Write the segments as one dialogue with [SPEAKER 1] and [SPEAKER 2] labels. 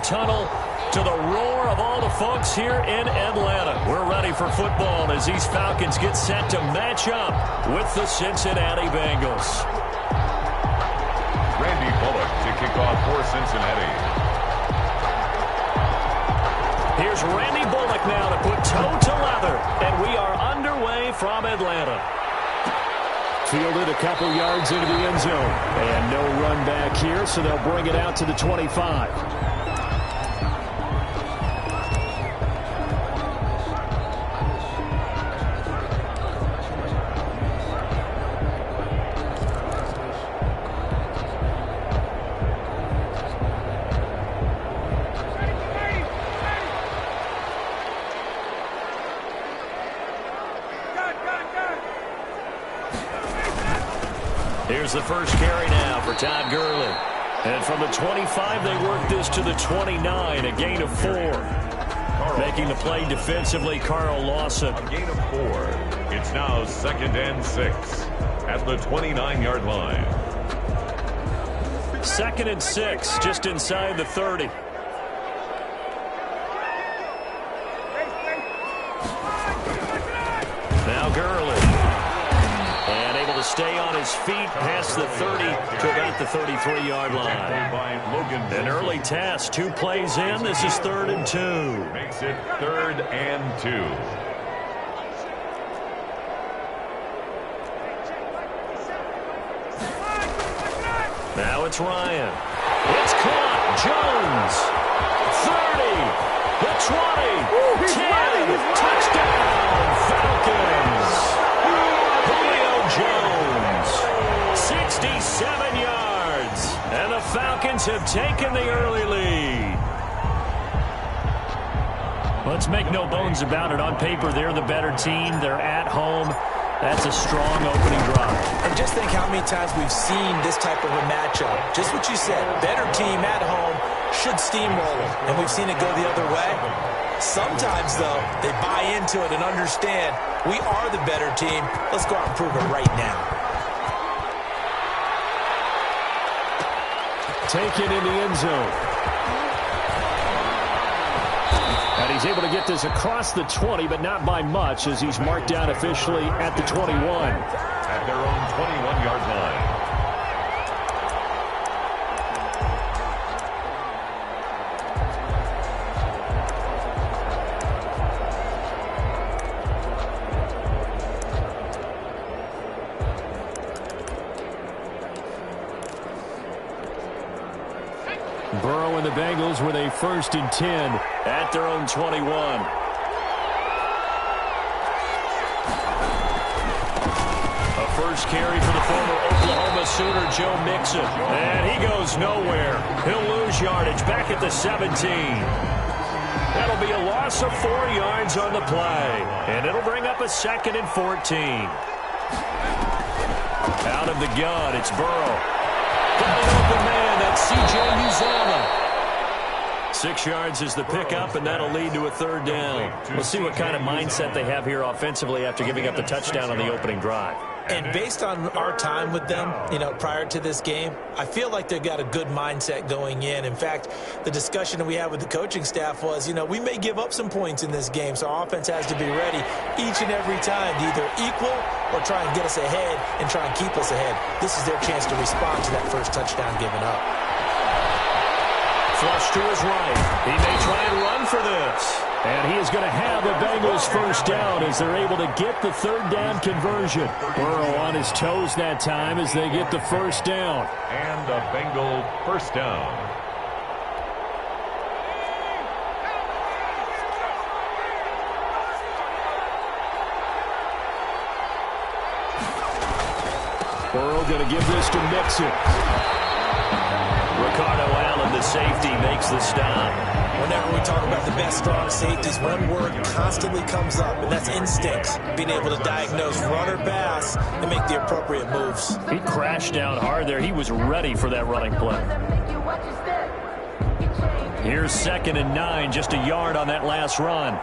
[SPEAKER 1] tunnel to the roar of all the folks here in Atlanta. We're ready for football as these Falcons get set to match up with the Cincinnati Bengals.
[SPEAKER 2] Randy Bullock to kick off for Cincinnati.
[SPEAKER 1] Here's Randy Bullock now to put toe to leather, and we are underway from Atlanta. Fielded a couple yards into the end zone, and no run back here, so they'll bring it out to the 25. Here's the first carry now for Todd Gurley. And from the 25, they work this to the 29, a gain of 4. Making the play defensively, Carl Lawson.
[SPEAKER 2] A gain of 4. It's now 2nd and 6 at the 29-yard line.
[SPEAKER 1] 2nd and 6, just inside the 30. Now Gurley. And able to stay on his feet past the 30 to about the 33-yard line. An early test, 2 plays in. This is 3rd and 2.
[SPEAKER 2] Makes it 3rd and 2.
[SPEAKER 1] Now it's Ryan. It's caught. Jones. 30. The 20. 10. Touchdown. Falcons. Julio Jones. 67 yards. And the Falcons have taken the early lead. Let's make no bones about it. On paper, they're the better team. They're at home. That's a strong opening drive.
[SPEAKER 3] And just think how many times we've seen this type of a matchup. Just what you said, better team at home should steamroll them. And we've seen it go the other way. Sometimes, though, they buy into it and understand we are the better team. Let's go out and prove it right now.
[SPEAKER 1] Taken in the end zone. And he's able to get this across the 20, but not by much, as he's marked down officially at the 21.
[SPEAKER 2] At their own 21-yard line.
[SPEAKER 1] Burrow and the Bengals with a 1st and 10 at their own 21. A first carry for the former Oklahoma Sooner, Joe Mixon. And he goes nowhere. He'll lose yardage back at the 17. That'll be a loss of 4 yards on the play. And it'll bring up a 2nd and 14. Out of the gun, it's Burrow. Got an open man, that's C.J. Uzomah. 6 yards is the pickup, and that'll lead to a 3rd down. We'll see what kind of mindset they have here offensively after giving up the touchdown on the opening drive.
[SPEAKER 3] And based on our time with them, prior to this game, I feel like they've got a good mindset going in. In fact, the discussion that we had with the coaching staff was, we may give up some points in this game, so our offense has to be ready each and every time to either equal or try and get us ahead and try and keep us ahead. This is their chance to respond to that first touchdown given up.
[SPEAKER 1] Flush to his right. He may try and run for this. And he is going to have the Bengals 1st down as they're able to get the 3rd down conversion. Burrow on his toes that time as they get the 1st down.
[SPEAKER 2] And a Bengal 1st down.
[SPEAKER 1] Burrow going to give this to Mixon. Ricardo Allen, the safety, makes the stop.
[SPEAKER 3] Whenever we talk about the best strong safeties, one word constantly comes up, and that's instincts. Being able to diagnose run or pass and make the appropriate moves.
[SPEAKER 1] He crashed down hard there. He was ready for that running play. Here's 2nd and 9, just a yard on that last run.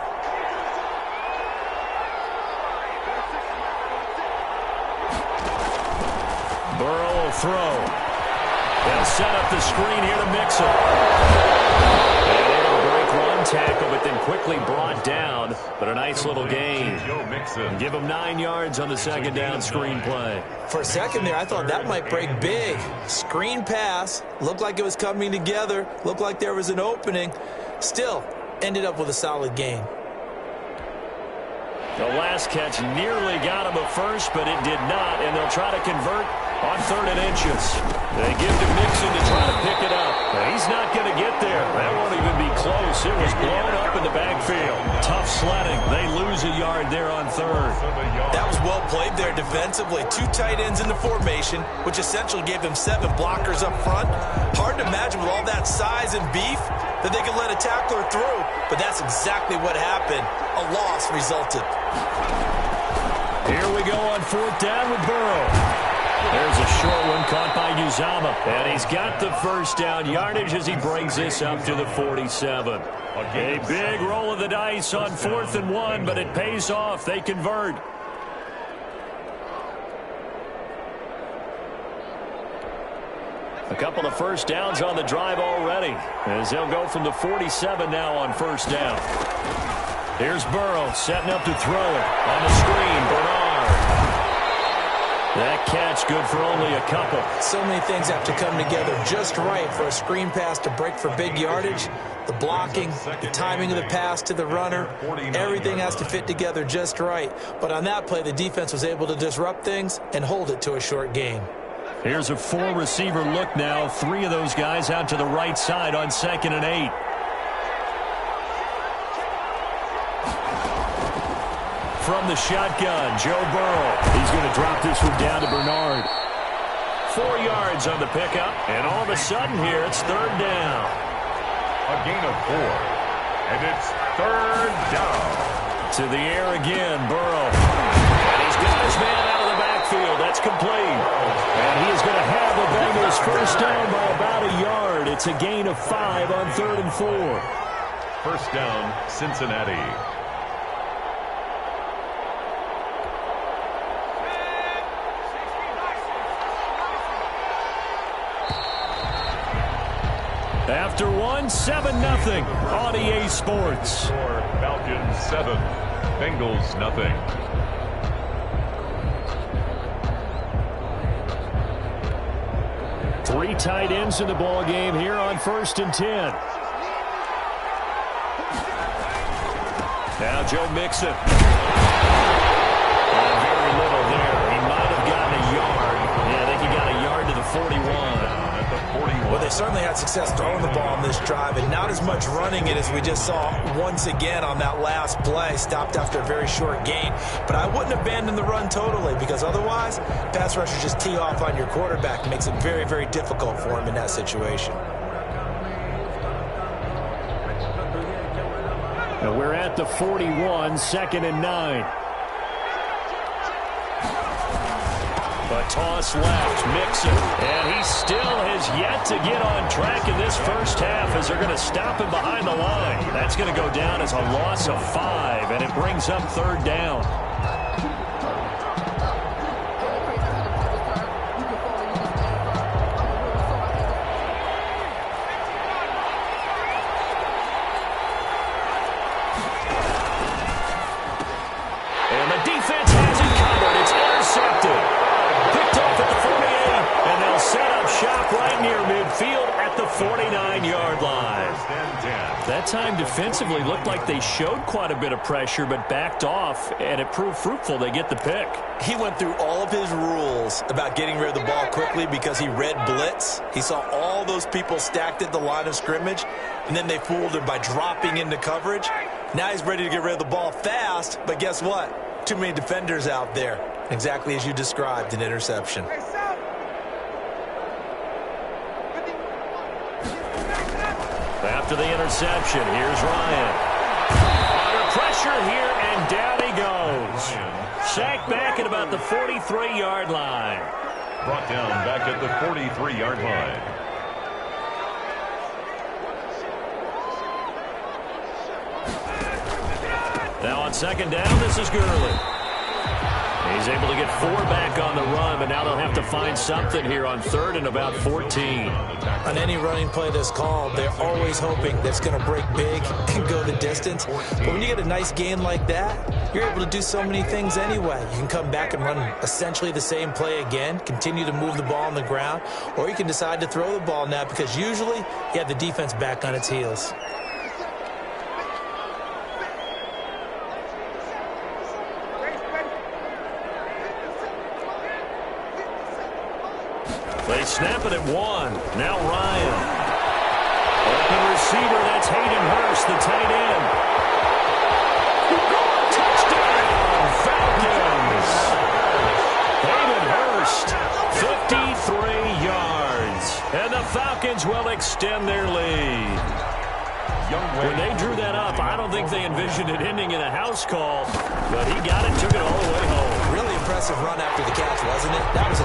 [SPEAKER 1] Burrow will throw. They'll set up the screen here to Mixon. quickly brought down, but a nice little gain. Give him 9 yards on the second down screenplay.
[SPEAKER 3] For a second there, I thought that might break big. Screen pass, looked like it was coming together, looked like there was an opening. Still, ended up with a solid gain.
[SPEAKER 1] The last catch nearly got him a first, but it did not, and they'll try to convert on 3rd and inches. They give to Mixon to try to pick it up. But he's not going to get there. That won't even be close. It was blown up in the backfield. Tough sledding. They lose a yard there on 3rd.
[SPEAKER 3] That was well played there defensively. 2 tight ends in the formation, which essentially gave them 7 blockers up front. Hard to imagine with all that size and beef that they could let a tackler through, but that's exactly what happened. A loss resulted.
[SPEAKER 1] Here we go on 4th down with Burrow. There's a short one caught by Uzama, and he's got the first down yardage as he brings this up to the 47. A big roll of the dice on 4th and 1, but it pays off. They convert. A couple of first downs on the drive already, as they'll go from the 47 now on 1st down. Here's Burrow setting up to throw it. On the screen, Bernard. That catch good for only a couple.
[SPEAKER 3] So many things have to come together just right for a screen pass to break for big yardage. The blocking, the timing of the pass to the runner, everything has to fit together just right. But on that play, the defense was able to disrupt things and hold it to a short gain.
[SPEAKER 1] Here's a 4-receiver look now. 3 of those guys out to the right side on 2nd and 8. From the shotgun, Joe Burrow. He's going to drop this one down to Bernard. 4 yards on the pickup, and all of a sudden here, it's 3rd down.
[SPEAKER 2] A gain of 4, and it's 3rd down.
[SPEAKER 1] To the air again, Burrow. And he's got his man out of the backfield. That's complete. And he is going to have the Bengals first down by about a yard. It's a gain of 5 on 3rd and 4.
[SPEAKER 2] First down, Cincinnati.
[SPEAKER 1] After 1, 7-0 on EA Sports.
[SPEAKER 2] Falcons 7, Bengals nothing.
[SPEAKER 1] Three tight ends in the ball game here on 1st and 10. Now Joe Mixon. Very little there. He might have gotten a yard. Yeah, I think he got a yard to the 41.
[SPEAKER 3] Well, they certainly had success throwing the ball on this drive, and not as much running it as we just saw once again on that last play. Stopped after a very short gain. But I wouldn't abandon the run totally, because otherwise, pass rushers just tee off on your quarterback. It makes it very, very difficult for him in that situation.
[SPEAKER 1] Now we're at the 41, 2nd and 9. A toss left, Mixon, and he still has yet to get on track in this first half as they're going to stop him behind the line. That's going to go down as a loss of 5, and it brings up 3rd down. And the defense has it covered. It's intercepted. Set up shop right near midfield at the 49-yard line. That time defensively looked like they showed quite a bit of pressure but backed off, and it proved fruitful. They get the pick.
[SPEAKER 3] He went through all of his rules about getting rid of the ball quickly because he read blitz. He saw all those people stacked at the line of scrimmage, and then they fooled him by dropping into coverage. Now he's ready to get rid of the ball fast, but guess what? Too many defenders out there. Exactly as you described, an interception.
[SPEAKER 1] After the interception, here's Ryan. Under pressure here, and down he goes. Sacked back at about the 43-yard line.
[SPEAKER 2] Brought down back at the 43-yard line.
[SPEAKER 1] Now on 2nd down, this is Gurley. He's able to get 4 back on the run, but now they'll have to find something here on 3rd and about 14.
[SPEAKER 3] On any running play that's called, they're always hoping that it's going to break big and go the distance. But when you get a nice gain like that, you're able to do so many things anyway. You can come back and run essentially the same play again, continue to move the ball on the ground, or you can decide to throw the ball now because usually you have the defense back on its heels.
[SPEAKER 1] They snap it at 1. Now Ryan. Open receiver, that's Hayden Hurst, the tight end. Touchdown, Falcons. Hayden Hurst, 53 yards. And the Falcons will extend their lead. When they drew that up, I don't think they envisioned it ending in a house call, but he got it, took it all the way home.
[SPEAKER 3] Really impressive run after the catch, wasn't it? That was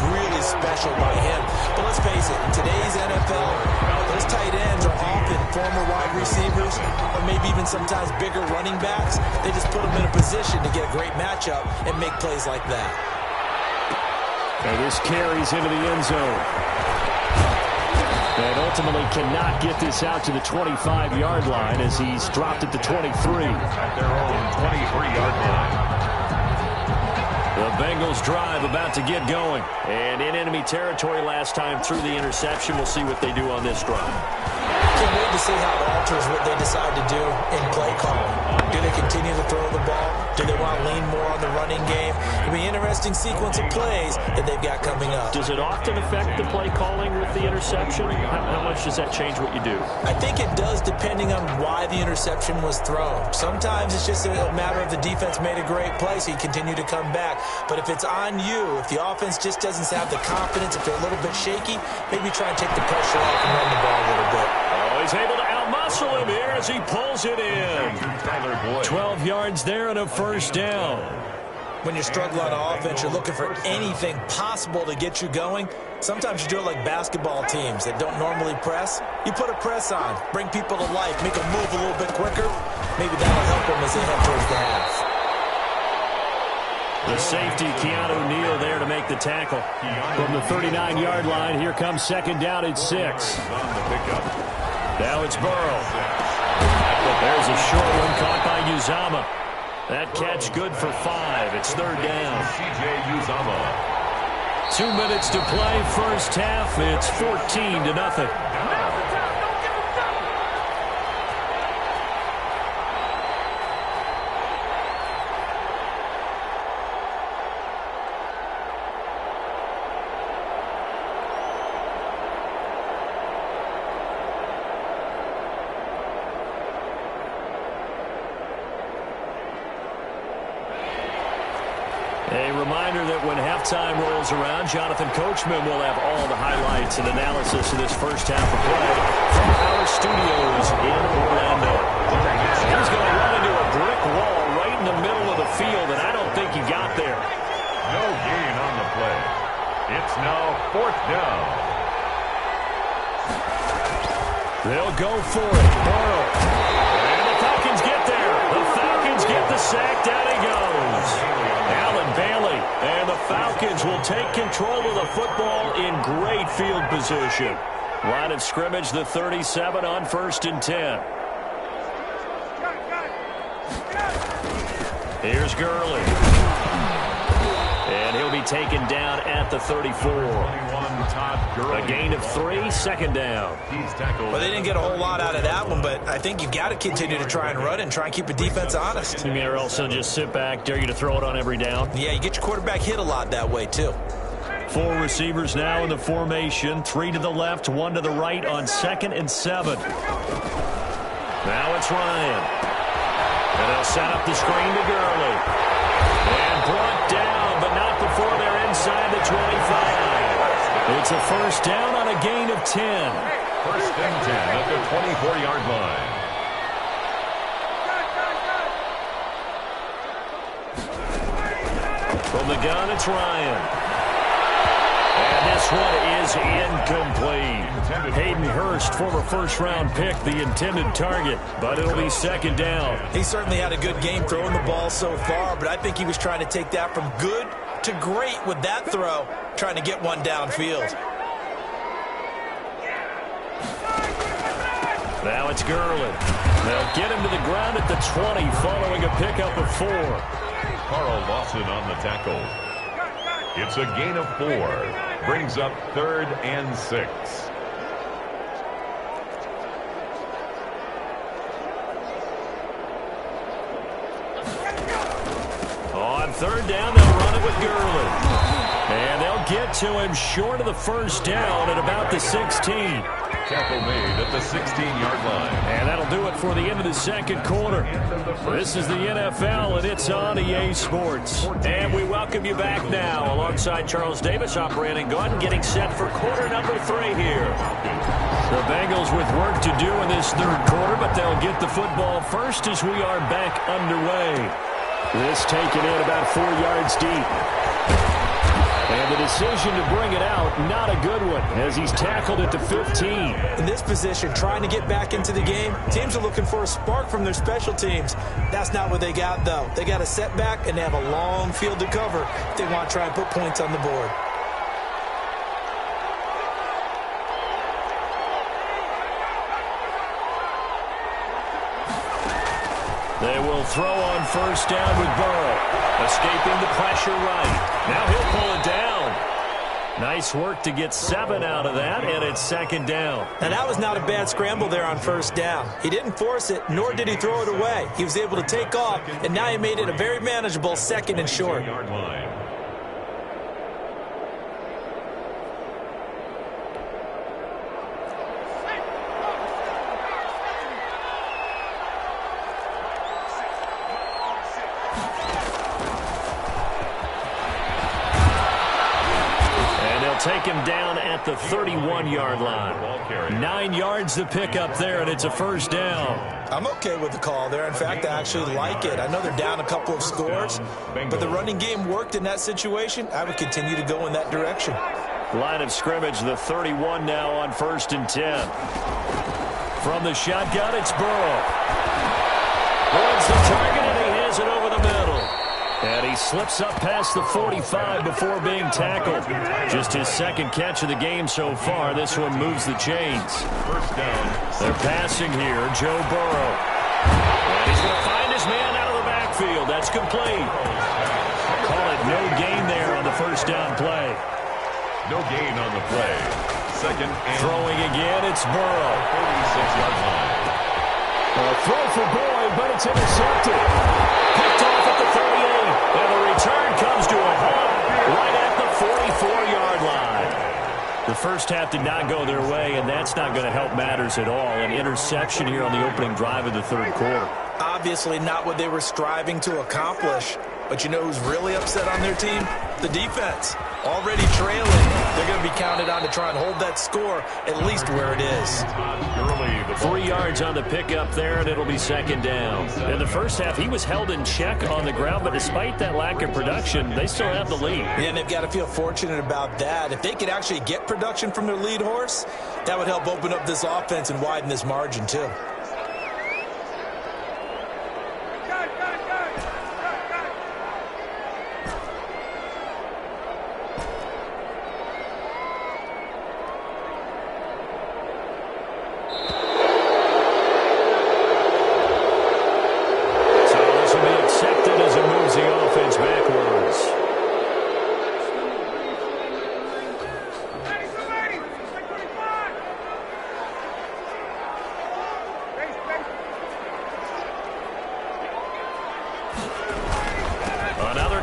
[SPEAKER 3] really special by him. But let's face it, in today's NFL, those tight ends are often former wide receivers or maybe even sometimes bigger running backs. They just put them in a position to get a great matchup and make plays like that.
[SPEAKER 1] And this carries into the end zone. And ultimately cannot get this out to the 25-yard line as he's dropped at the 23.
[SPEAKER 2] At their own 23-yard line.
[SPEAKER 1] The Bengals drive about to get going. And in enemy territory last time through the interception. We'll see what they do on this drive.
[SPEAKER 3] Can't wait to see how it alters what they decide to do in play calling. Do they continue to throw the ball? Do they want to lean more on the running game? It'll be an interesting sequence of plays that they've got coming up.
[SPEAKER 1] Does it often affect the play calling with the interception? How much does that change what you do?
[SPEAKER 3] I think it does depending on why the interception was thrown. Sometimes it's just a matter of the defense made a great play, so you continue to come back. But if it's on you, if the offense just doesn't have the confidence, if they're a little bit shaky, maybe try and take the pressure off and run the ball a little bit.
[SPEAKER 1] Oh, he's able to outmuscle him here as he pulls it in. 12 yards there and a first down.
[SPEAKER 3] When you struggle on offense, you're looking for anything possible to get you going. Sometimes you do it like basketball teams that don't normally press. You put a press on, bring people to life, make them move a little bit quicker. Maybe that'll help them as they head towards the half.
[SPEAKER 1] The safety, Keanu Neal, there to make the tackle. From the 39-yard line, here comes second down at 6. Now it's Burrow. There's a short one caught by Uzama. That catch good for 5. It's third down.
[SPEAKER 2] C.J. Uzama.
[SPEAKER 1] 2 minutes to play, first half. It's 14-0. A reminder that when halftime rolls around, Jonathan Coachman will have all the highlights and analysis of this first half of play from our studios in Orlando. He's going to run into a brick wall right in the middle of the field, and I don't think he got there.
[SPEAKER 2] No gain on the play. It's now fourth down.
[SPEAKER 1] They'll go for it. Burrow. And the Falcons get there. The Falcons get the sack. Down he goes. Allen Bailey. And the Falcons will take control of the football in great field position. Line of scrimmage, the 37 on 1st and 10. Here's Gurley. And he'll be taken down at the 34. A gain of 3, second down.
[SPEAKER 3] Well, they didn't get a whole lot out of that one, but I think you've got to continue to try and run and try and keep the defense honest.
[SPEAKER 1] You mean or else they'll just sit back, dare you to throw it on every down?
[SPEAKER 3] Yeah, you get your quarterback hit a lot that way, too.
[SPEAKER 1] 4 receivers now in the formation. 3 to the left, 1 to the right on 2nd and 7. Now it's Ryan. And they'll set up the screen to Gurley. And brought down, but not before they're inside the 25. It's a first down on a gain of 10.
[SPEAKER 2] First and 10 at the 24-yard line.
[SPEAKER 1] From the gun, it's Ryan. And this one is incomplete. Hayden Hurst, former first-round pick, the intended target, but it'll be second down.
[SPEAKER 3] He certainly had a good game throwing the ball so far, but I think he was trying to take that from good to great with that throw, trying to get one downfield.
[SPEAKER 1] Now it's Gurley. They'll get him to the ground at the 20 following a pickup of 4.
[SPEAKER 2] Carl Lawson on the tackle. It's a gain of 4. Brings up 3rd and 6.
[SPEAKER 1] On 3rd down, they'll run it with Gurley. And they'll get to him short of the first down at about the 16.
[SPEAKER 2] Tackle made at the 16-yard line.
[SPEAKER 1] And that'll do it for the end of the second quarter. This is the NFL, and it's on EA Sports. And we welcome you back now alongside Charles Davis, operating gun, getting set for quarter number 3 here. The Bengals with work to do in this third quarter, but they'll get the football first as we are back underway. This taken in about 4 yards deep. And the decision to bring it out, not a good one, as he's tackled at the 15.
[SPEAKER 3] In this position, trying to get back into the game, teams are looking for a spark from their special teams. That's not what they got, though. They got a setback, and they have a long field to cover if they want to try and put points on the board.
[SPEAKER 1] They will throw on first down with Burrow. Escaping the pressure right. Now he'll pull it down. Nice work to get 7 out of that, and it's second down.
[SPEAKER 3] And that was not a bad scramble there on first down. He didn't force it, nor did he throw it away. He was able to take off, and now he made it a very manageable 2nd and short.
[SPEAKER 1] Take him down at the 31-yard line. 9 yards to pick up there, and it's a first down.
[SPEAKER 3] I'm okay with the call there. In fact, I actually like it. I know they're down a couple of scores, but the running game worked in that situation. I would continue to go in that direction.
[SPEAKER 1] Line of scrimmage, the 31 now on 1st and 10. From the shotgun, it's Burrow. Runs the target, and he has it over the middle. And he slips up past the 45 before being tackled. Just his 2nd catch of the game so far. This one moves the chains.
[SPEAKER 2] First down.
[SPEAKER 1] They're passing here. Joe Burrow. And he's going to find his man out of the backfield. That's complete. Call it no gain there on the first down play.
[SPEAKER 2] No gain on the play. 2nd and...
[SPEAKER 1] Throwing again, it's Burrow.
[SPEAKER 2] 36-yard line.
[SPEAKER 1] A throw for Boyd, but it's intercepted. Picked off at the 38. And the return comes to a halt right at the 44-yard line. The first half did not go their way, and that's not going to help matters at all. An interception here on the opening drive of the third quarter.
[SPEAKER 3] Obviously not what they were striving to accomplish. But you know who's really upset on their team? The defense. Already trailing. They're going to be counted on to try and hold that score at least where it is.
[SPEAKER 1] 3 yards on the pickup there, and it'll be second down. In the first half, he was held in check on the ground, but despite that lack of production, they still have the lead.
[SPEAKER 3] Yeah, and they've got to feel fortunate about that. If they could actually get production from their lead horse, that would help open up this offense and widen this margin too.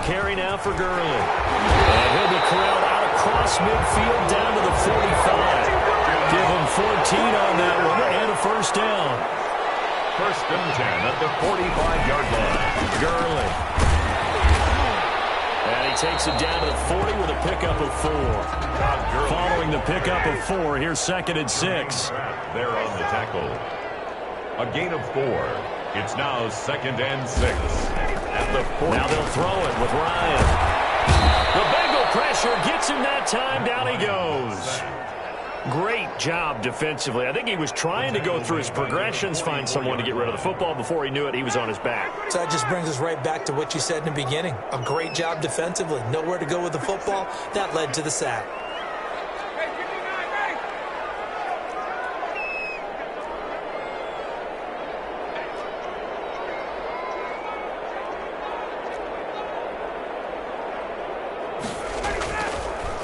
[SPEAKER 1] Carry now for Gurley. And he'll be corralled out across midfield down to the 45. Give him 14 on that one and a first down.
[SPEAKER 2] 1st and 10 at the 45-yard line.
[SPEAKER 1] Gurley. And he takes it down to the 40 with a pickup of 4. Following the pickup of 4, here's 2nd and 6.
[SPEAKER 2] There on the tackle. A gain of 4. It's now 2nd and 6. At the 40.
[SPEAKER 1] Now they'll throw it with Ryan. The Bengal press pressure. Gets him that time. Down he goes. Great job defensively. I think he was trying to go through his progressions, find someone to get rid of the football. Before he knew it, he was on his back.
[SPEAKER 3] So that just brings us right back to what you said in the beginning. A great job defensively. Nowhere to go with the football. That led to the sack.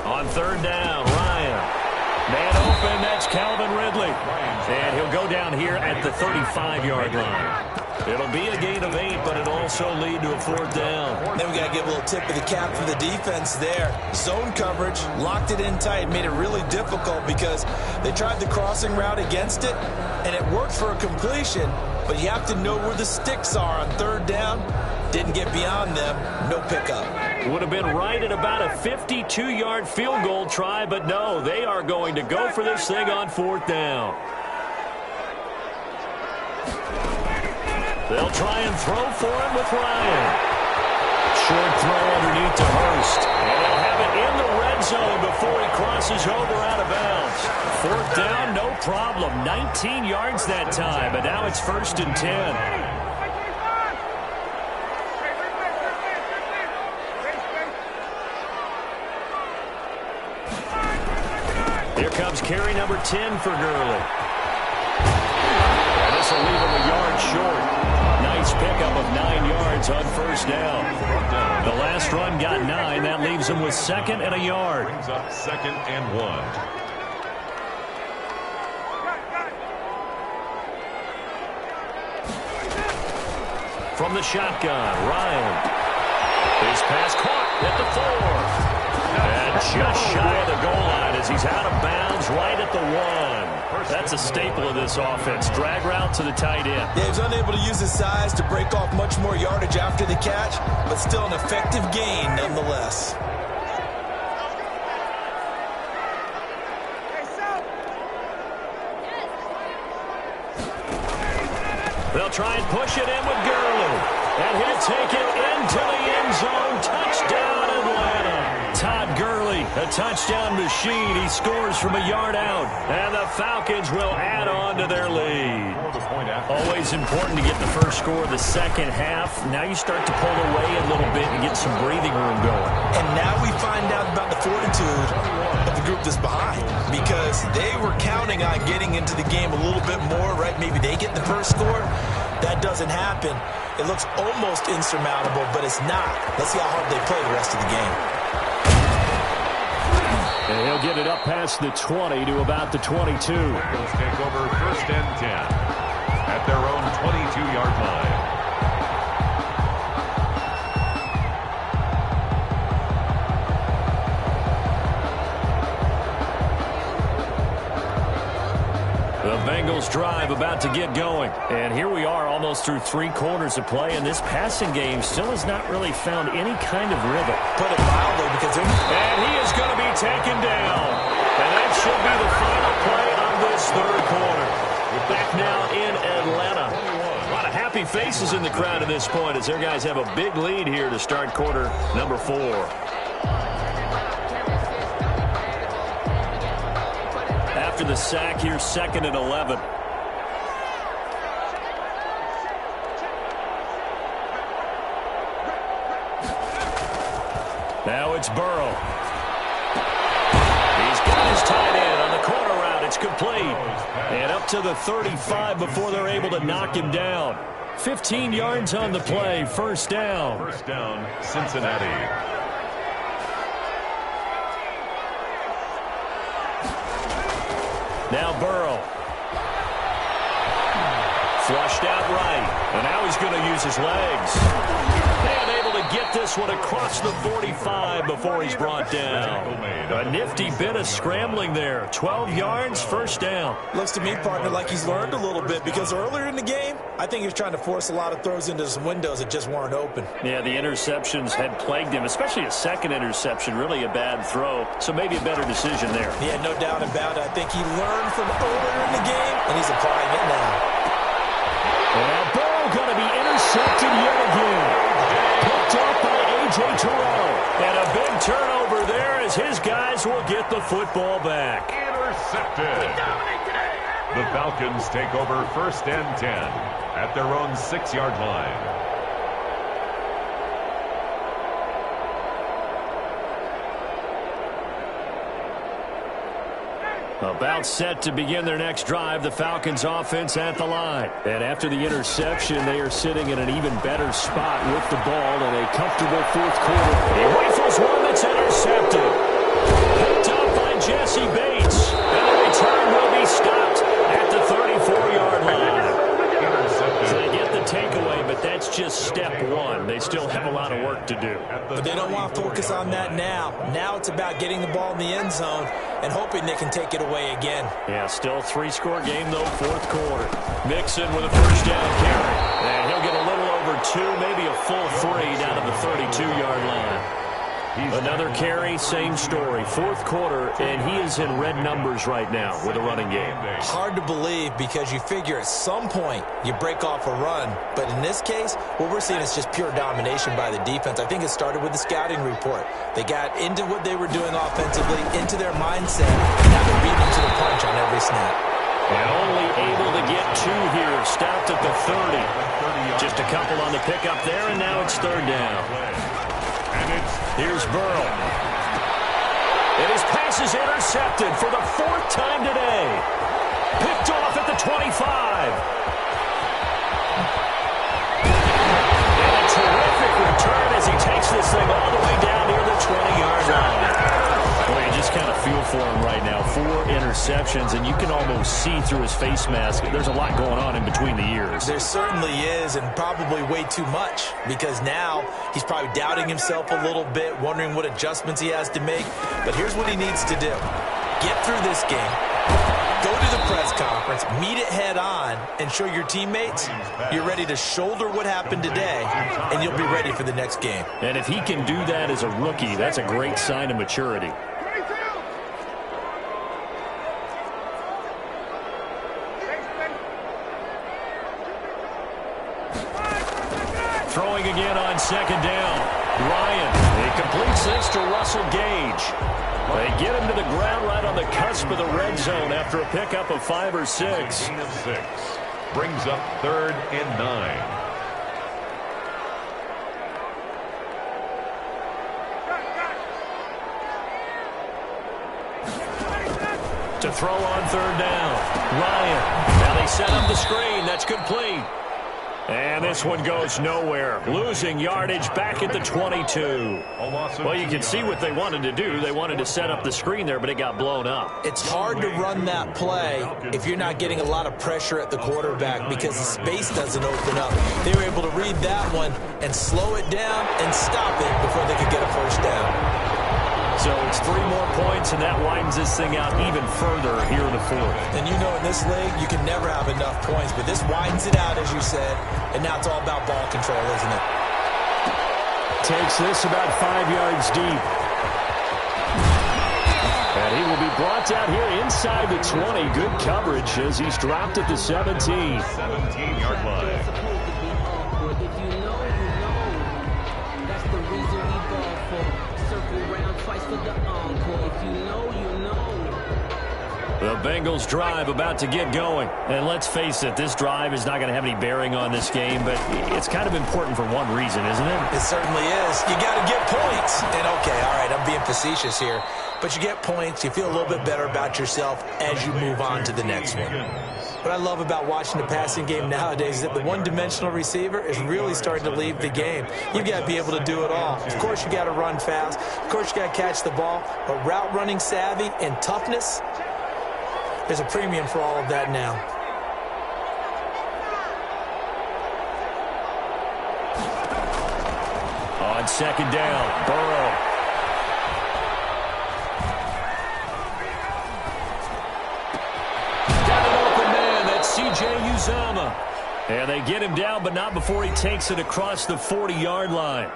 [SPEAKER 1] On third down, Ryan. Man open, that's Calvin Ridley. And he'll go down here at the 35-yard line. It'll be a gain of 8, but it'll also lead to a fourth down.
[SPEAKER 3] Then we got to give a little tip of the cap for the defense there. Zone coverage, locked it in tight, made it really difficult because they tried the crossing route against it, and it worked for a completion, but you have to know where the sticks are on third down. Didn't get beyond them, no pickup.
[SPEAKER 1] Would have been right at about a 52-yard field goal try, but no, they are going to go for this thing on fourth down. They'll try and throw for him with Ryan. Short throw underneath to Hurst. And they'll have it in the red zone before he crosses over out of bounds. Fourth down, no problem. 19 yards that time, but now it's 1st and 10. Here comes carry number 10 for Gurley. And this will leave him a yard short. Nice pickup of 9 yards on first down. The last run got 9. That leaves him with 2nd and a yard.
[SPEAKER 2] Brings up 2nd and 1.
[SPEAKER 1] From the shotgun, Ryan. His pass caught at the 4. And just shy of the goal line as he's out of bounds right at the 1. That's a staple of this offense. Drag route to the tight end.
[SPEAKER 3] Yeah, he was unable to use his size to break off much more yardage after the catch, but still an effective gain nonetheless.
[SPEAKER 1] They'll try and push it in with Gurley. And he'll take it into the end zone. Touchdown, Atlanta. Todd Gurley, a touchdown machine. He scores from a yard out. And the Falcons will add on to their lead. Always important to get the first score of the second half. Now you start to pull away a little bit and get some breathing room going.
[SPEAKER 3] And now we find out about the fortitude of the group that's behind, because they were counting on getting into the game a little bit more, right? Maybe they get the first score. That doesn't happen. It looks almost insurmountable, but it's not. Let's see how hard they play the rest of the game.
[SPEAKER 1] And he'll get it up past the 20 to about the 22.
[SPEAKER 2] Eagles take over 1st and 10 at their own 22-yard line.
[SPEAKER 1] The Bengals drive about to get going. And here we are almost through 3 quarters of play, and this passing game still has not really found any kind of rhythm.
[SPEAKER 3] Put it mildly, because
[SPEAKER 1] and he is going to be taken down. And that should be the final play of this 3rd quarter. We're back now in Atlanta. A lot of happy faces in the crowd at this point as their guys have a big lead here to start quarter number 4. After the sack, here's 2nd and 11. Now it's Burrow. He's got his tight end on the corner route. It's complete. And up to the 35 before they're able to knock him down. 15 yards on the play. 1st down.
[SPEAKER 2] 1st down, Cincinnati.
[SPEAKER 1] Now Burrow. Flushed out right. And now he's going to use his legs. And able to get this one across the 45 before he's brought down. A nifty bit of scrambling there. 12 yards, 1st down.
[SPEAKER 3] Looks to me, partner, like he's learned a little bit, because earlier in the game, I think he was trying to force a lot of throws into some windows that just weren't open.
[SPEAKER 1] Yeah, the interceptions had plagued him, especially a 2nd interception, really a bad throw. So maybe a better decision there.
[SPEAKER 3] Yeah, no doubt about it. I think he learned from earlier in the game, and he's applying it now.
[SPEAKER 1] And Burrow going to be intercepted yet again. Picked up by A.J. Terrell. And a big turnover there as Bengals will get the football back.
[SPEAKER 2] Intercepted. The Falcons take over 1st and 10 at their own 6-yard line.
[SPEAKER 1] About set to begin their next drive, the Falcons offense at the line. And after the interception, they are sitting in an even better spot with the ball in a comfortable 4th quarter. He rifles one that's intercepted. Picked up by Jesse Bates. And the return will be stopped at the 34-yard line. So they get the takeaway, but that's just step one. They still have a lot of work to do.
[SPEAKER 3] But they don't want to focus on that now. Now it's about getting the ball in the end zone and hoping they can take it away again.
[SPEAKER 1] Yeah, still 3-score game, though, 4th quarter. Mixon with a 1st down carry. And he'll get a little over 2, maybe a full 3 down to the 32-yard line. Another carry, same story. 4th quarter, and he is in red numbers right now with a running game.
[SPEAKER 3] Hard to believe because you figure at some point you break off a run. But in this case, what we're seeing is just pure domination by the defense. I think it started with the scouting report. They got into what they were doing offensively, into their mindset, and now they're beating them to the punch on every snap.
[SPEAKER 1] And only able to get 2 here, stopped at the 30. Just a couple on the pickup there, and now it's 3rd down. Here's Burrow. And his pass is intercepted for the 4th time today. Picked off at the 25. And a terrific return as he takes this thing all the way down near the 20-yard line. Boy, you just kind of feel for him right now. 4 interceptions, and you can almost see through his face mask. There's a lot going on in between the ears.
[SPEAKER 3] There certainly is, and probably way too much, because now he's probably doubting himself a little bit, wondering what adjustments he has to make. But here's what he needs to do. Get through this game, go to the press conference, meet it head on, and show your teammates you're ready to shoulder what happened today, and you'll be ready for the next game.
[SPEAKER 1] And if he can do that as a rookie, that's a great sign of maturity. Throwing again on 2nd down. Ryan, he completes this to Russell Gage. They get him to the ground right on the cusp of the red zone after a pickup of 5 or 6.
[SPEAKER 2] Gain of 6. Brings up 3rd and 9.
[SPEAKER 1] To throw on 3rd down. Ryan. Now they set up the screen. That's complete. And this one goes nowhere. Losing yardage back at the 22. Well, you can see what they wanted to do. They wanted to set up the screen there, but it got blown up.
[SPEAKER 3] It's hard to run that play if you're not getting a lot of pressure at the quarterback because the space doesn't open up. They were able to read that one and slow it down and stop it before they could get a 1st down.
[SPEAKER 1] So it's 3 more points, and that widens this thing out even further here in the 4th.
[SPEAKER 3] And you know in this league, you can never have enough points, but this widens it out, as you said, and now it's all about ball control, isn't it?
[SPEAKER 1] Takes this about 5 yards deep. And he will be brought out here inside the 20. Good coverage as he's dropped at the 17.
[SPEAKER 2] 17-yard line.
[SPEAKER 1] The Bengals drive about to get going. And let's face it, this drive is not going to have any bearing on this game, but it's kind of important for one reason, isn't it?
[SPEAKER 3] It certainly is. You got to get points. And okay, all right, I'm being facetious here, but you get points, you feel a little bit better about yourself as you move on to the next one. What I love about watching the passing game nowadays is that the one-dimensional receiver is really starting to leave the game. You've got to be able to do it all. Of course, you got to run fast. Of course, you got to catch the ball. But route running savvy and toughness, there's a premium for all of that now.
[SPEAKER 1] On 2nd down, Burrow. Got an open man. That's C.J. Uzomah. And they get him down, but not before he takes it across the 40-yard line.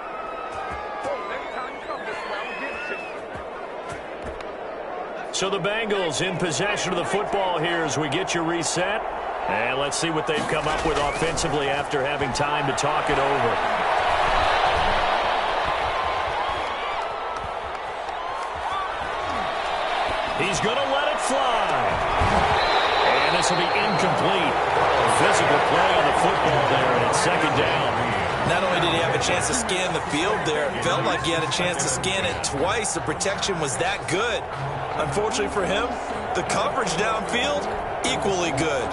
[SPEAKER 1] So the Bengals in possession of the football here as we get you reset. And let's see what they've come up with offensively after having time to talk it over. He's going to let it fly. And this will be incomplete. Physical play on the football there, and it's second down.
[SPEAKER 3] Not only did he have a chance to scan the field there, it felt like he had a chance to scan it twice. The protection was that good. Unfortunately for him, the coverage downfield, equally good.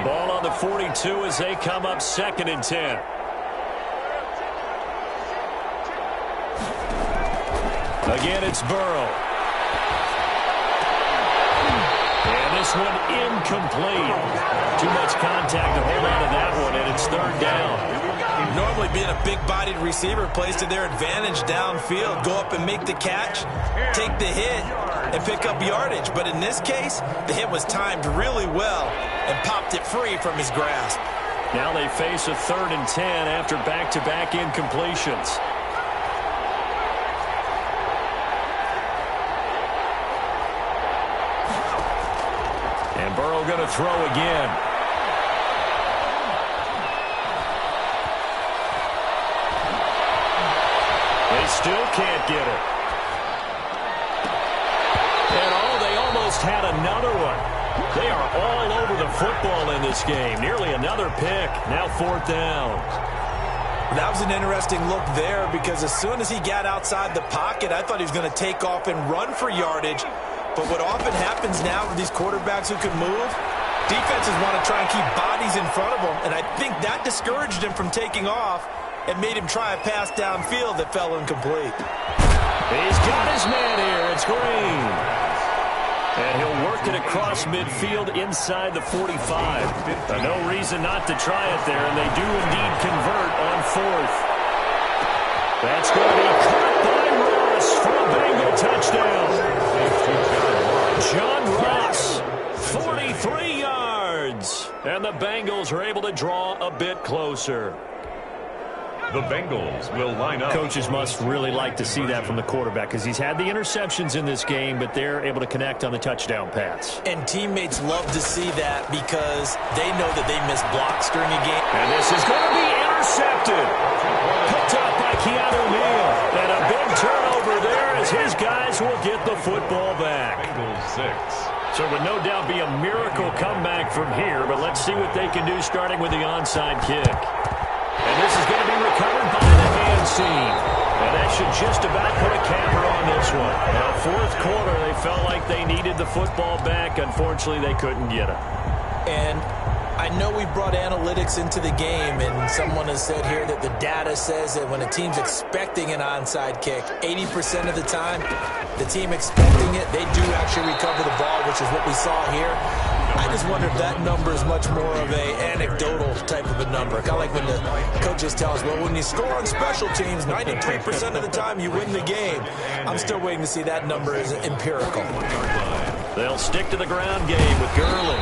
[SPEAKER 1] Ball on the 42 as they come up 2nd and 10. Again, it's Burrow. And this one incomplete. Too much contact to hold on to that one, and it's 3rd down.
[SPEAKER 3] Normally being a big-bodied receiver plays to their advantage downfield. Go up and make the catch, take the hit, and pick up yardage. But in this case, the hit was timed really well and popped it free from his grasp.
[SPEAKER 1] Now they face a 3rd and 10 after back-to-back incompletions. And Burrow going to throw again. They still can't get it. And they almost had another one. They are all over the football in this game. Nearly another pick. Now 4th down.
[SPEAKER 3] That was an interesting look there because as soon as he got outside the pocket, I thought he was going to take off and run for yardage. But what often happens now with these quarterbacks who can move, defenses want to try and keep bodies in front of them. And I think that discouraged him from taking off and made him try a pass downfield that fell incomplete.
[SPEAKER 1] He's got his man here. It's Green. And he'll work it across midfield inside the 45. No reason not to try it there, and they do indeed convert on 4th. That's going to be caught by Ross for a Bengal touchdown. John Ross, 43 yards. And the Bengals are able to draw a bit closer.
[SPEAKER 2] The Bengals will line up.
[SPEAKER 1] Coaches must really like to see that from the quarterback because he's had the interceptions in this game, but they're able to connect on the touchdown pass.
[SPEAKER 3] And teammates love to see that because they know that they miss blocks during a game.
[SPEAKER 1] And this is going to be intercepted. Picked up by Keanu Neal. And a big turnover there as his guys will get the football back.
[SPEAKER 2] Bengals 6.
[SPEAKER 1] So it would no doubt be a miracle comeback from here, but let's see what they can do starting with the onside kick. And this is going to be recovered by the hands team. And that should just about put a capper on this one. Now, 4th quarter, they felt like they needed the football back. Unfortunately, they couldn't get it.
[SPEAKER 3] And I know we brought analytics into the game, and someone has said here that the data says that when a team's expecting an onside kick, 80% of the time, the team expecting it, they do actually recover the ball, which is what we saw here. I just wonder if that number is much more of an anecdotal type of a number. Kind of like when the coaches tell us, well, when you score on special teams, 93% of the time you win the game. I'm still waiting to see that number is empirical.
[SPEAKER 1] They'll stick to the ground game with Gurley.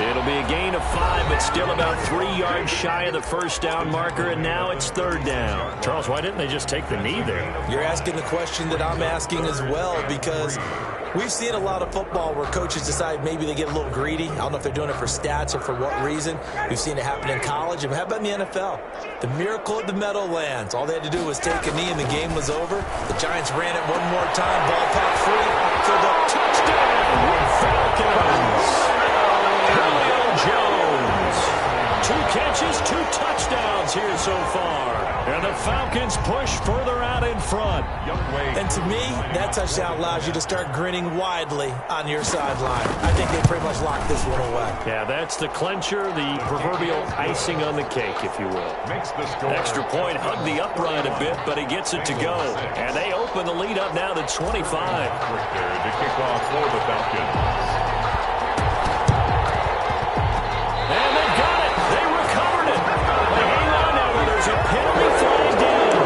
[SPEAKER 1] It'll be a gain of 5, but still about 3 yards shy of the 1st down marker, and now it's 3rd down. Charles, why didn't they just take the knee there?
[SPEAKER 3] You're asking the question that I'm asking as well, because we've seen a lot of football where coaches decide maybe they get a little greedy. I don't know if they're doing it for stats or for what reason. We've seen it happen in college. And how about in the NFL? The miracle of the Meadowlands. All they had to do was take a knee and the game was over. The Giants ran it one more time. Ball popped free for the touchdown with Falcons. Julio Jones. 2 catches, 2 touchdowns here so far. And the Falcons push further out in front. And to me, that touchdown allows you to start grinning widely on your sideline. I think they pretty much locked this one away.
[SPEAKER 1] Yeah, that's the clincher, the proverbial icing on the cake, if you will. Extra point, hugged the upright a bit, but he gets it to go. And they open the lead up now to 25.
[SPEAKER 2] To kick off for the Falcons.
[SPEAKER 1] And they got it. They recovered it. They hang on now. There's a penalty flag down.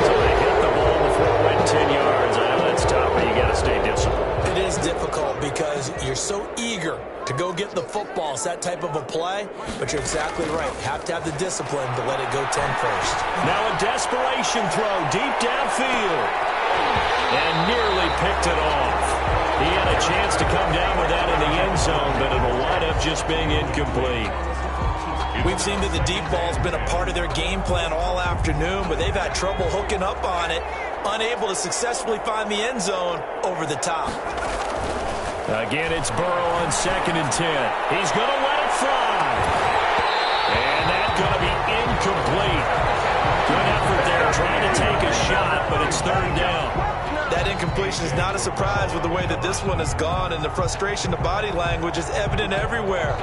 [SPEAKER 1] So they hit the ball before it went 10 yards. I know that's tough, but you got to stay disciplined.
[SPEAKER 3] It is difficult because you're so eager to go get the football. It's that type of a play, but you're exactly right. You have to have the discipline to let it go 10 first.
[SPEAKER 1] Now a desperation throw deep downfield. And nearly picked it off. He had a chance to come down with that in the end zone, but it'll wind up just being incomplete.
[SPEAKER 3] We've seen that the deep ball's been a part of their game plan all afternoon, but they've had trouble hooking up on it. unable to successfully find the end zone over the top.
[SPEAKER 1] Again, it's Burrow on 2nd and 10. He's going to let it fly. And that's going to be incomplete. Good effort there trying to take a shot, but it's 3rd down.
[SPEAKER 3] That incompletion is not a surprise with the way that this one has gone, and the frustration, the body language is evident everywhere.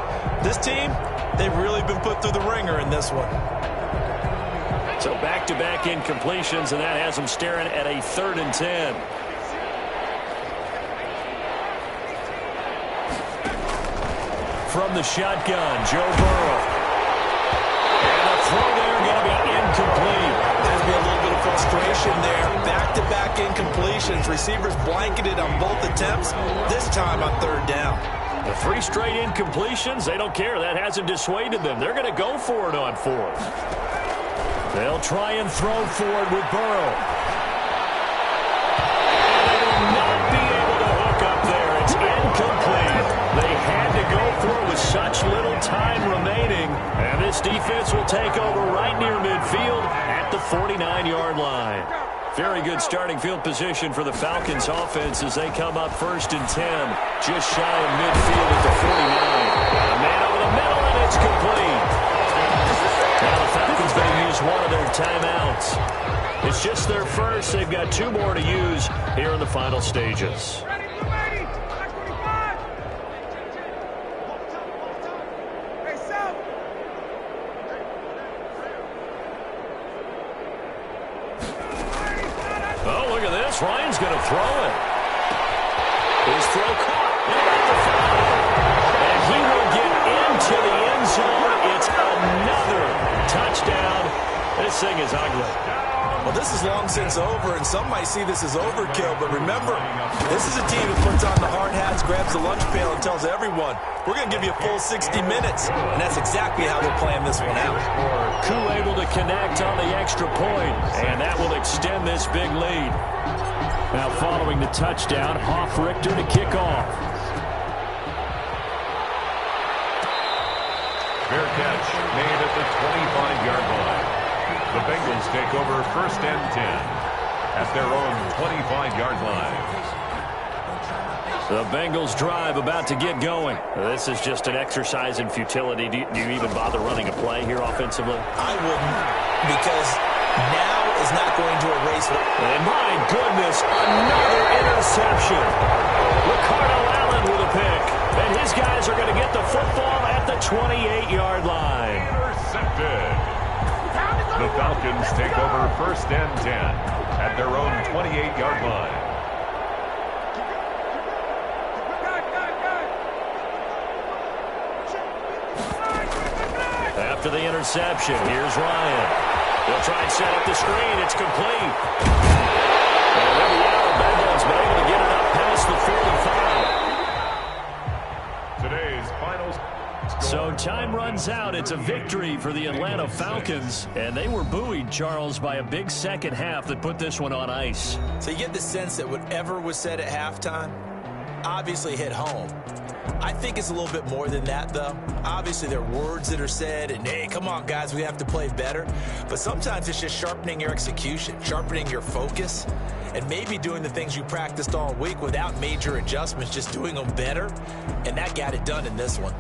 [SPEAKER 3] This team, they've really been put through the ringer in this one.
[SPEAKER 1] So back-to-back incompletions, and that has them staring at a 3rd and 10. From the shotgun, Joe Burrow. And the throw there going to be incomplete.
[SPEAKER 3] There's been a little bit of frustration there. Back-to-back incompletions. Receivers blanketed on both attempts, this time on 3rd down.
[SPEAKER 1] The 3 straight incompletions, they don't care. That hasn't dissuaded them. They're going to go for it on 4th. They'll try and throw forward with Burrow. And they will not be able to hook up there. It's incomplete. They had to go for it with such little time remaining. And this defense will take over right near midfield at the 49-yard line. Very good starting field position for the Falcons offense as they come up 1st and 10. Just shy of midfield at the 49. A man over the middle, and it's complete. Now the Falcons may use one of their timeouts. It's just their first. They've got 2 more to use here in the final stages. Oh, look at this. Ryan's going to throw it. His throw caught. And he will get into the end zone. It's another touchdown. This thing is ugly.
[SPEAKER 3] Well, this is long since over, and some might see this as overkill. But remember, this is a team that puts on the hard hats, grabs the lunch pail, and tells everyone, we're going to give you a full 60 minutes. And that's exactly how they're playing this one out.
[SPEAKER 1] Koo able to connect on the extra point, and that will extend this big lead. Now following the touchdown, Hoff-Richter to kick off.
[SPEAKER 2] Fair catch made at the 25-yard line. The Bengals take over 1st and 10 at their own 25-yard line.
[SPEAKER 1] The Bengals drive about to get going. This is just an exercise in futility. Do you even bother running a play here offensively?
[SPEAKER 3] I wouldn't, because now is not going to erase it.
[SPEAKER 1] And my goodness, another interception. Ricardo Allen with a pick. And his guys are going to get the football at the 28-yard line.
[SPEAKER 2] Intercepted. The Falcons take over 1st and 10 at their own 28-yard line.
[SPEAKER 1] After the interception, here's Ryan. They'll try and set up the screen. It's complete. And the Bengals been able to get it up past the 45.
[SPEAKER 2] Today's final score.
[SPEAKER 1] So time runs out. It's a victory for the Atlanta Falcons. And they were buoyed, Charles, by a big second half that put this one on ice.
[SPEAKER 3] So you get the sense that whatever was said at halftime obviously hit home. I think it's a little bit more than that, though. Obviously, there are words that are said, and, hey, come on, guys, we have to play better. But sometimes it's just sharpening your execution, sharpening your focus, and maybe doing the things you practiced all week without major adjustments, just doing them better. And that got it done in this one.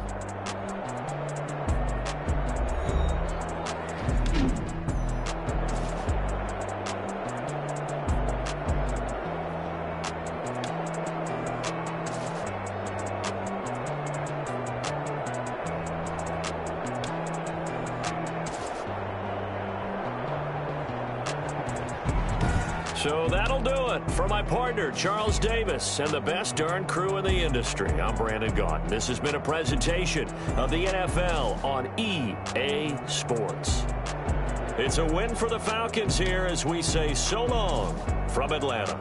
[SPEAKER 1] So that'll do it for my partner, Charles Davis, and the best darn crew in the industry. I'm Brandon Gaudin. This has been a presentation of the NFL on EA Sports. It's a win for the Falcons here as we say so long from Atlanta.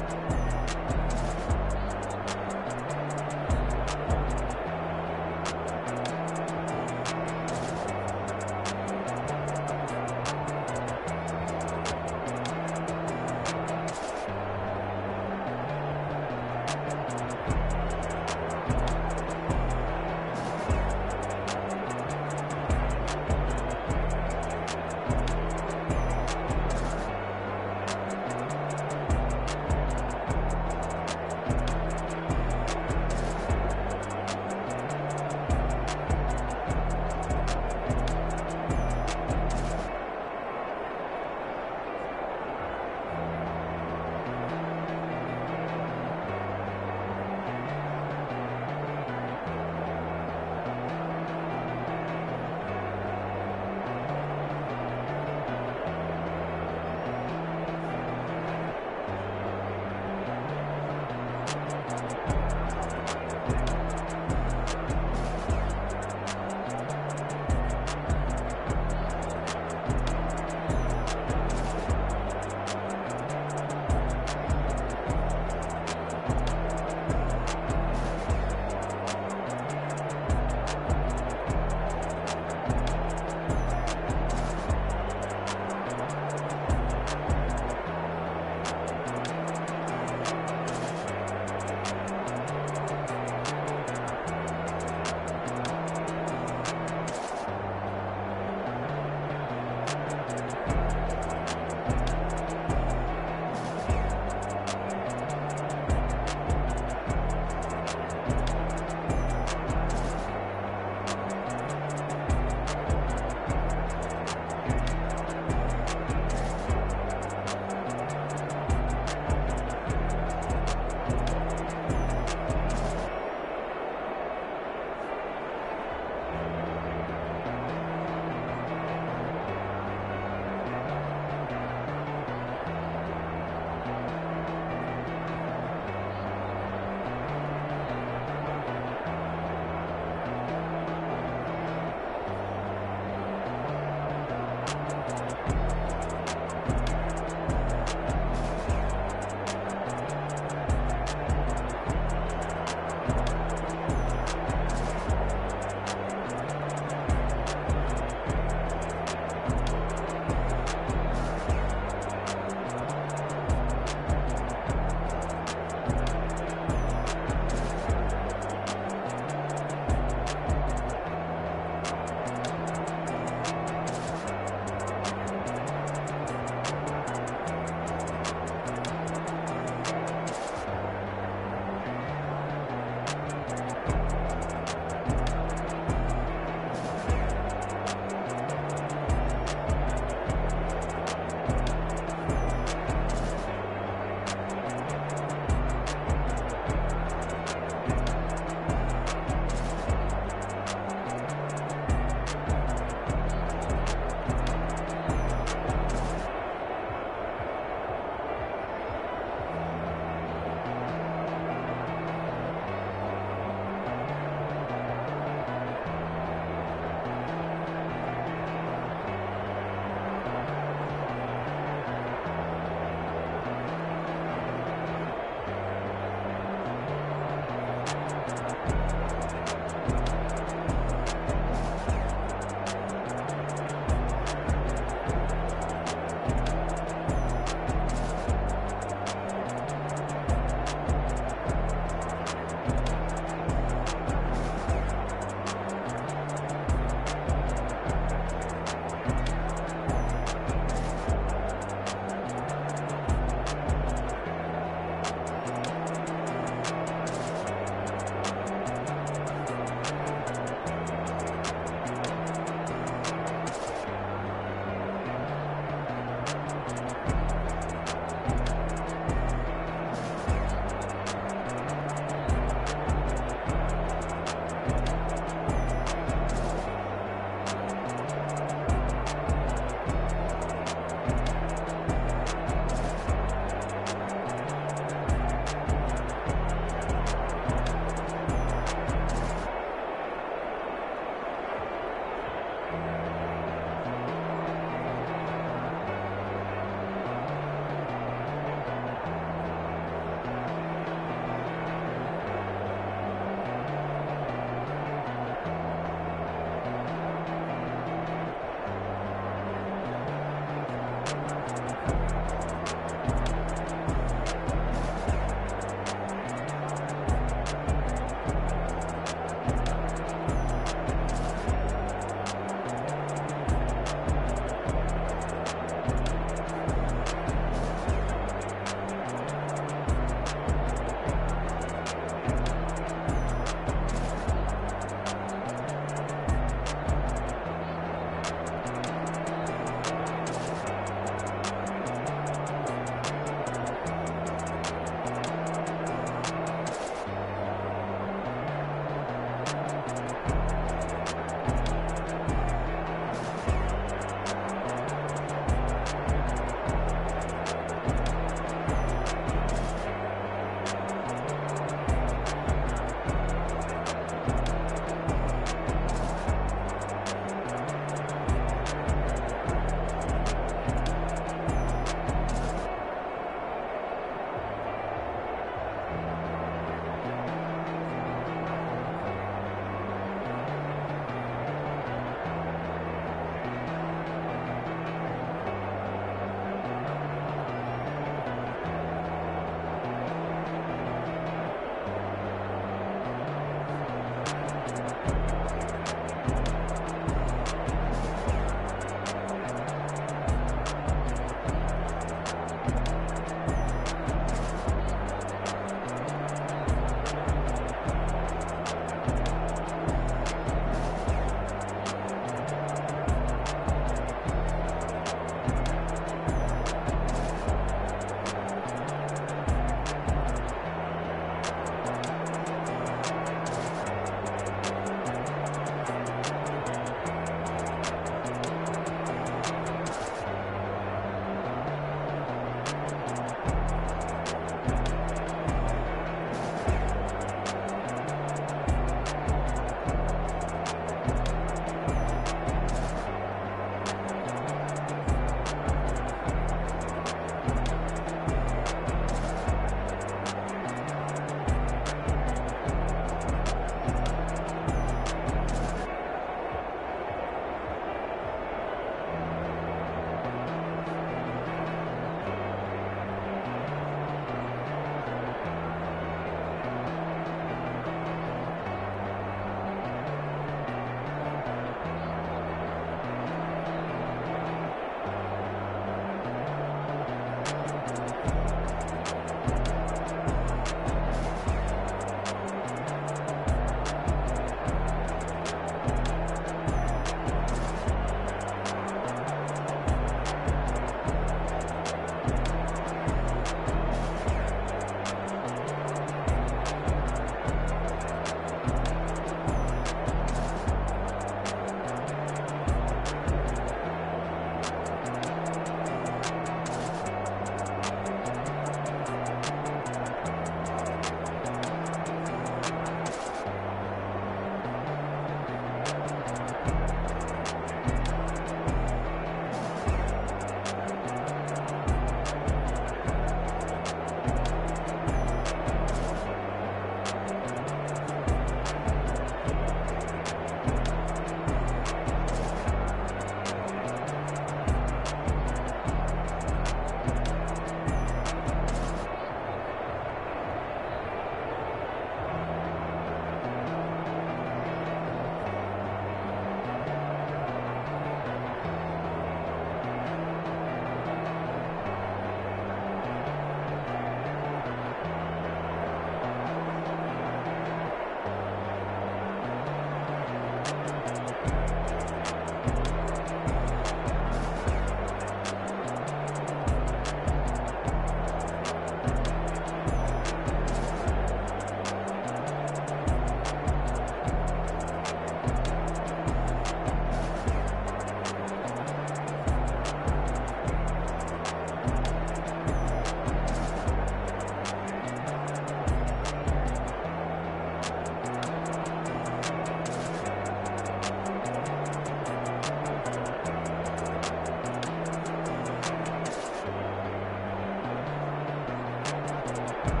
[SPEAKER 3] it.